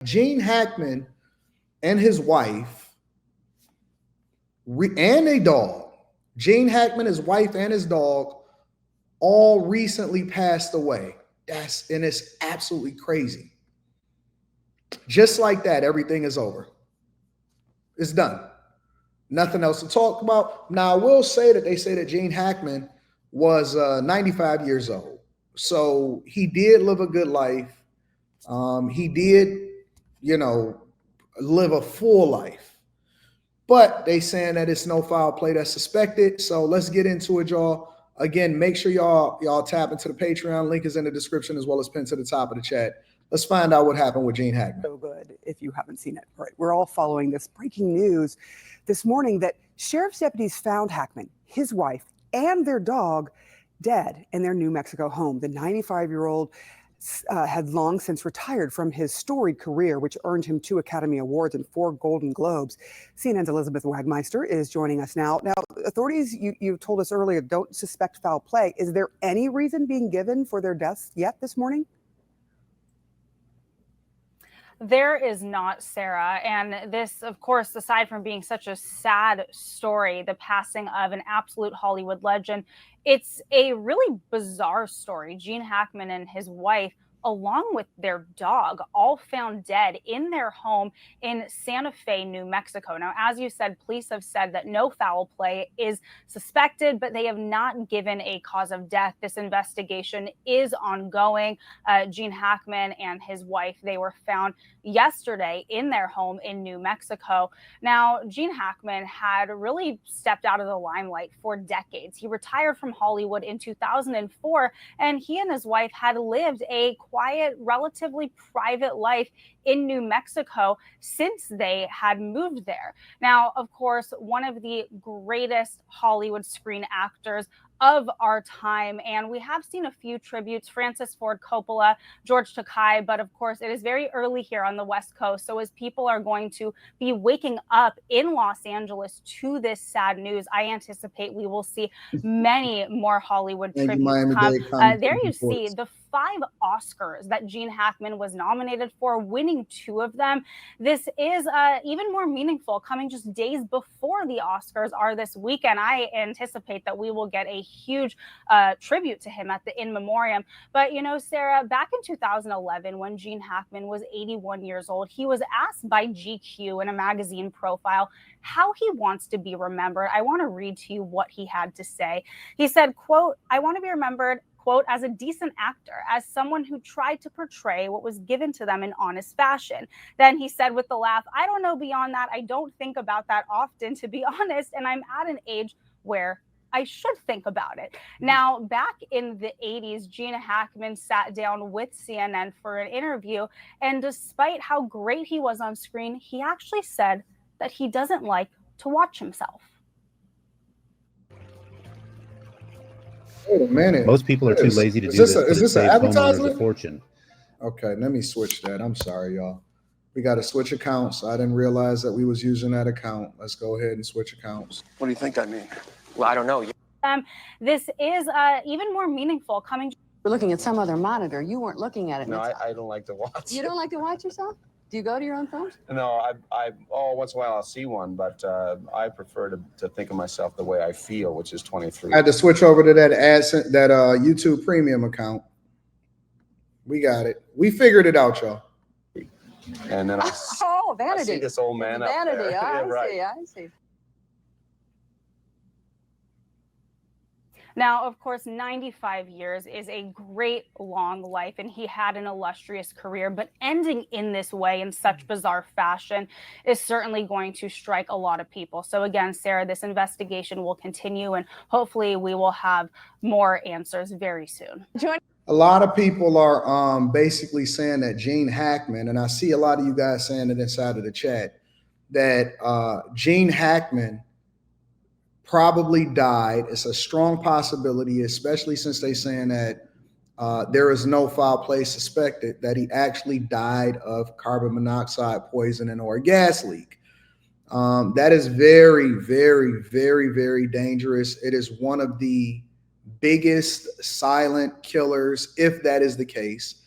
Gene Hackman and his wife and a dog, Gene Hackman, his wife, and his dog all recently passed away. And it's absolutely crazy. Just like that, everything is over. It's done. Nothing else to talk about. Now, I will say that they say that Gene Hackman was 95 years old. So he did live a good life. He did, live a full life. But they saying that it's no foul play that's suspected. So let's get into it, y'all. Again, make sure y'all tap into the Patreon. Link is in the description as well as pinned to the top of the chat. Let's find out what happened with Gene Hackman. So good if you haven't seen it. Right. We're all following this breaking news this morning that sheriff's deputies found Hackman, his wife, and their dog dead in their New Mexico home. The 95-year-old had long since retired from his storied career, which earned him 2 Academy Awards and 4 Golden Globes. CNN's Elizabeth Wagmeister is joining us now. Now, authorities, you told us earlier, don't suspect foul play. Is there any reason being given for their deaths yet this morning? There is not, Sarah. And this, of course, aside from being such a sad story, the passing of an absolute Hollywood legend, it's a really bizarre story. Gene Hackman and his wife, along with their dog, all found dead in their home in Santa Fe, New Mexico. Now, as you said, police have said that no foul play is suspected, but they have not given a cause of death. This investigation is ongoing. Gene Hackman and his wife, they were found yesterday in their home in New Mexico. Now, Gene Hackman had really stepped out of the limelight for decades. He retired from Hollywood in 2004, and he and his wife had lived a quiet, relatively private life in New Mexico since they had moved there. Now, of course, one of the greatest Hollywood screen actors of our time. And we have seen a few tributes, Francis Ford Coppola, George Takei, but of course it is very early here on the West Coast. So as people are going to be waking up in Los Angeles to this sad news, I anticipate we will see many more Hollywood tributes come. There you see the 5 Oscars that Gene Hackman was nominated for, winning 2 of them. This is even more meaningful, coming just days before the Oscars are this weekend. I anticipate that we will get a huge tribute to him at the In Memoriam. But, you know, Sarah, back in 2011, when Gene Hackman was 81 years old, he was asked by GQ in a magazine profile how he wants to be remembered. I want to read to you what he had to say. He said, quote, "I want to be remembered, quote, as a decent actor, as someone who tried to portray what was given to them in honest fashion." Then he said with a laugh, "I don't know beyond that. I don't think about that often, to be honest. And I'm at an age where I should think about it." Now, back in the 80s, Gene Hackman sat down with CNN for an interview. And despite how great he was on screen, he actually said that he doesn't like to watch himself. Wait a minute. Most people are too lazy to do this, but it saves homeowners a fortune. Okay, let me switch that. I'm sorry, y'all. We got to switch accounts. I didn't realize that we was using that account. Let's go ahead and switch accounts. What do you think I mean? Well, I don't know. This is even more meaningful coming. We're looking at some other monitor. You weren't looking at it. No, I don't like to watch. You don't like to watch yourself? Do you go to your own phone? No, once in a while I'll see one, but I prefer to think of myself the way I feel, which is 23. I had to switch over to that YouTube Premium account. We got it. We figured it out, y'all. And then I vanity. see this old man vanity. up there. I Yeah, see. Now, of course, 95 years is a great long life, and he had an illustrious career, but ending in this way, in such bizarre fashion, is certainly going to strike a lot of people. So again, Sarah, this investigation will continue, and hopefully we will have more answers very soon. A lot of people are basically saying that Gene Hackman, and I see a lot of you guys saying it inside of the chat, that Gene Hackman probably died. It's a strong possibility, especially since they're saying that there is no foul play suspected, that he actually died of carbon monoxide poisoning or a gas leak. That is very, very, very, very dangerous. It is one of the biggest silent killers, if that is the case,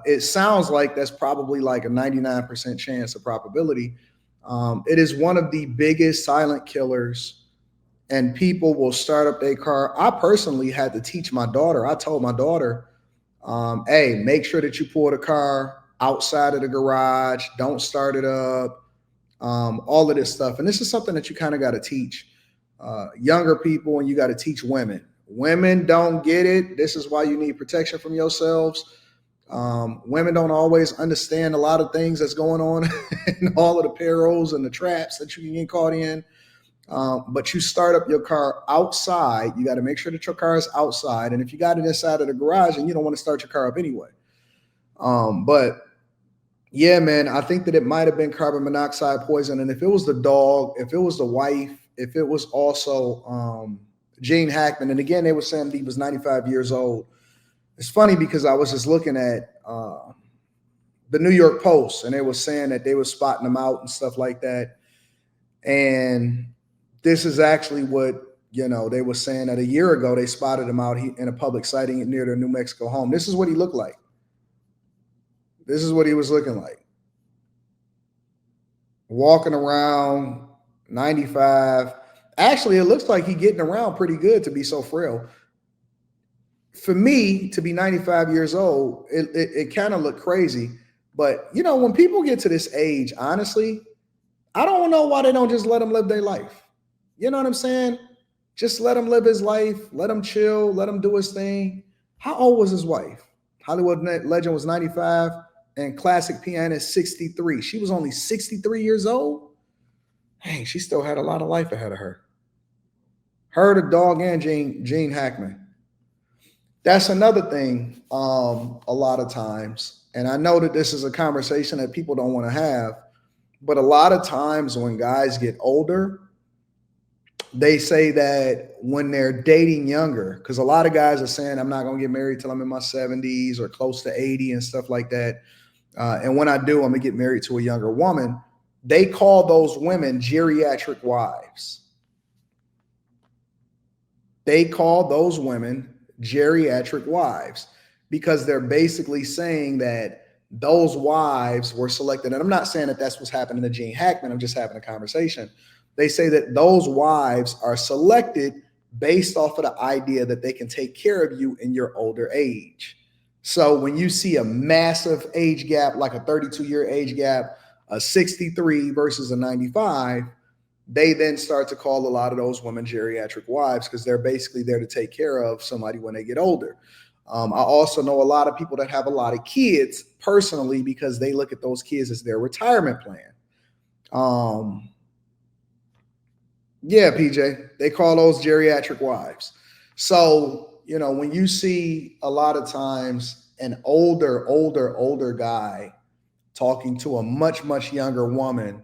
It sounds like that's probably like a 99% chance of probability. It is one of the biggest silent killers, and people will start up their car. I personally had to teach my daughter. I told my daughter, hey, make sure that you pull the car outside of the garage. Don't start it up. All of this stuff. And this is something that you kind of got to teach younger people, and you got to teach women. Women don't get it. This is why you need protection from yourselves. Women don't always understand a lot of things that's going on and all of the perils and the traps that you can get caught in. But you start up your car outside. You got to make sure that your car is outside. And if you got it inside of the garage, and you don't want to start your car up anyway. But yeah, man, I think that it might have been carbon monoxide poison. And if it was the dog, if it was the wife, if it was also Gene Hackman, and again, they were saying he was 95 years old. It's funny because I was just looking at the New York Post, and they were saying that they were spotting him out and stuff like that. And this is actually what, they were saying that a year ago they spotted him out in a public sighting near their New Mexico home. This is what he looked like. This is what he was looking like. Walking around, 95. Actually, it looks like he's getting around pretty good to be so frail. For me, to be 95 years old, it kind of looked crazy. But, when people get to this age, honestly, I don't know why they don't just let them live their life. You know what I'm saying? Just let him live his life. Let him chill. Let him do his thing. How old was his wife? Hollywood legend was 95 and classic pianist 63. She was only 63 years old. Hey, she still had a lot of life ahead of her. Her, the dog, and Gene Hackman. That's another thing a lot of times. And I know that this is a conversation that people don't want to have, but a lot of times when guys get older, they say that when they're dating younger, because a lot of guys are saying, I'm not going to get married till I'm in my 70s or close to 80 and stuff like that. And when I do, I'm going to get married to a younger woman. They call those women geriatric wives. They call those women geriatric wives because they're basically saying that those wives were selected. And I'm not saying that that's what's happening to Gene Hackman. I'm just having a conversation. They say that those wives are selected based off of the idea that they can take care of you in your older age. So when you see a massive age gap, like a 32-year age gap, a 63 versus a 95, they then start to call a lot of those women geriatric wives because they're basically there to take care of somebody when they get older. I also know a lot of people that have a lot of kids personally because they look at those kids as their retirement plan. Yeah, PJ, they call those geriatric wives. So, when you see a lot of times an older guy talking to a much, much younger woman,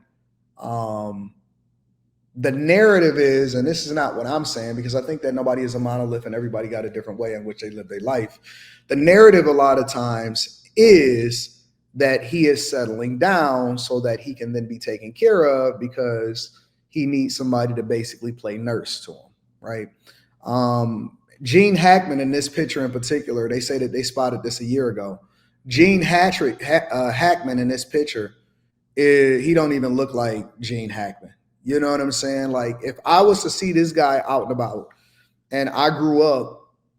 the narrative is, and this is not what I'm saying, because I think that nobody is a monolith and everybody got a different way in which they live their life. The narrative a lot of times is that he is settling down so that he can then be taken care of because he needs somebody to basically play nurse to him, right? Gene Hackman in this picture in particular, they say that they spotted this a year ago. Gene Hackman in this picture, he don't even look like Gene Hackman. You know what I'm saying? Like if I was to see this guy out and about and I grew up,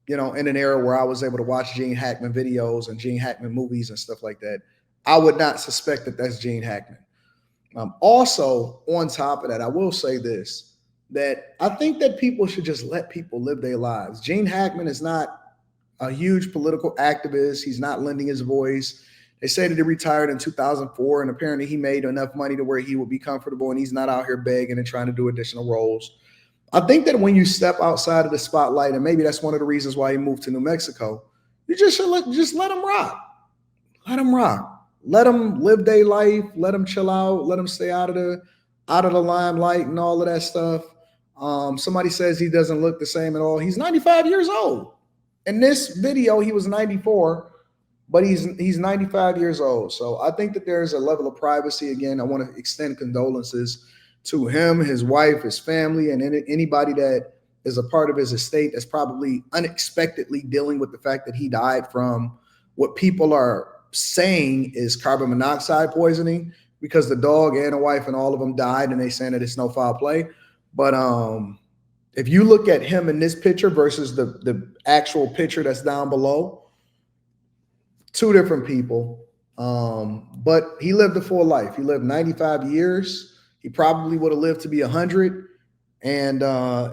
in an era where I was able to watch Gene Hackman videos and Gene Hackman movies and stuff like that, I would not suspect that that's Gene Hackman. Also, on top of that, I will say this, that I think that people should just let people live their lives. Gene Hackman is not a huge political activist. He's not lending his voice. They say that he retired in 2004, and apparently he made enough money to where he would be comfortable and he's not out here begging and trying to do additional roles. I think that when you step outside of the spotlight, and maybe that's one of the reasons why he moved to New Mexico, you just should let him rock. Let him rock. Let them live their life. Let them chill out. Let them stay out of the limelight and all of that stuff. Somebody says he doesn't look the same at all. He's 95 years old. In this video, he was 94, but he's 95 years old. So I think that there's a level of privacy. Again, I want to extend condolences to him, his wife, his family, and anybody that is a part of his estate that's probably unexpectedly dealing with the fact that he died from what people are saying is carbon monoxide poisoning, because the dog and the wife and all of them died, and they saying that it's no foul play. But if you look at him in this picture versus the actual picture that's down below, two different people. But he lived a full life. He lived 95 years. He probably would have lived to be 100. And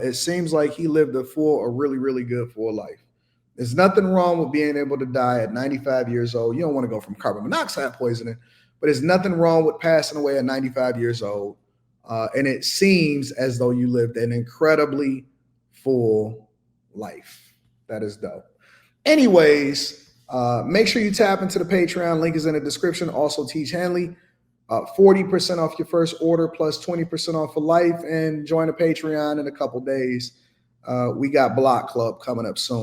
it seems like he lived a really, really good full life. There's nothing wrong with being able to die at 95 years old. You don't want to go from carbon monoxide poisoning, but there's nothing wrong with passing away at 95 years old. And it seems as though you lived an incredibly full life. That is dope. Anyways, make sure you tap into the Patreon. Link is in the description. Also, Teach Hanley, 40% off your first order plus 20% off for life. And join the Patreon in a couple days. We got Block Club coming up soon.